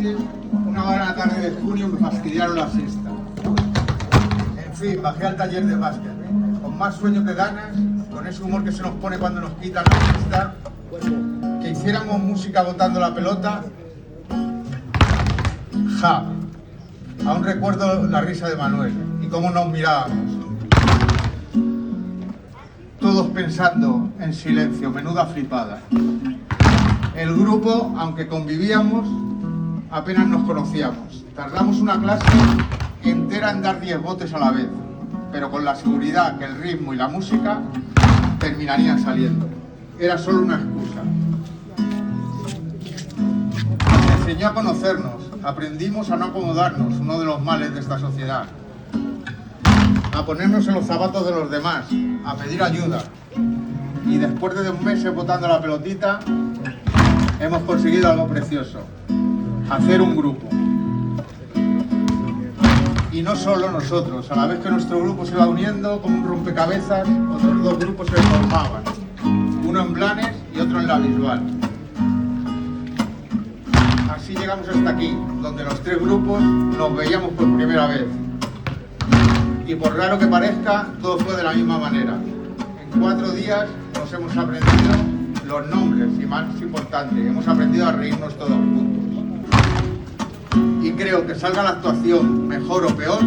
noche, una buena tarde de junio, me fastidiaron la siesta. En fin, bajé al taller de básquet, con más sueño que ganas, con ese humor que se nos pone cuando nos quitan la siesta, que hiciéramos música botando la pelota. Ja, aún recuerdo la risa de Manuel y cómo nos mirábamos. Todos pensando en silencio, menuda flipada. El grupo, aunque convivíamos, apenas nos conocíamos. Tardamos una clase entera en dar 10 botes a la vez, pero con la seguridad que el ritmo y la música terminarían saliendo. Era solo una excusa. Nos enseñó a conocernos, aprendimos a no acomodarnos, uno de los males de esta sociedad, a ponernos en los zapatos de los demás, a pedir ayuda. Y después de 2 meses botando la pelotita, hemos conseguido algo precioso: hacer un grupo. Y no solo nosotros, a la vez que nuestro grupo se iba uniendo como un rompecabezas, otros 2 grupos se formaban, uno en Blanes y otro en La Bisbal. Así llegamos hasta aquí, donde los 3 grupos nos veíamos por primera vez. Y por raro que parezca, todo fue de la misma manera. En 4 días nos hemos aprendido los nombres y, más importante, hemos aprendido a reírnos todos juntos. Y creo que salga la actuación mejor o peor,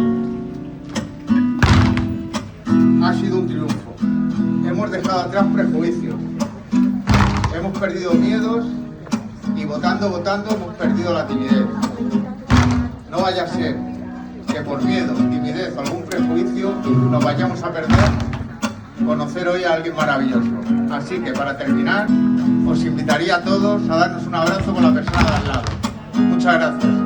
ha sido un triunfo. Hemos dejado atrás prejuicios, hemos perdido miedos y votando hemos perdido la timidez. No vaya a ser que por miedo, timidez o algún prejuicio nos vayamos a perder conocer hoy a alguien maravilloso. Así que para terminar, os invitaría a todos a darnos un abrazo con la persona de al lado. Muchas gracias.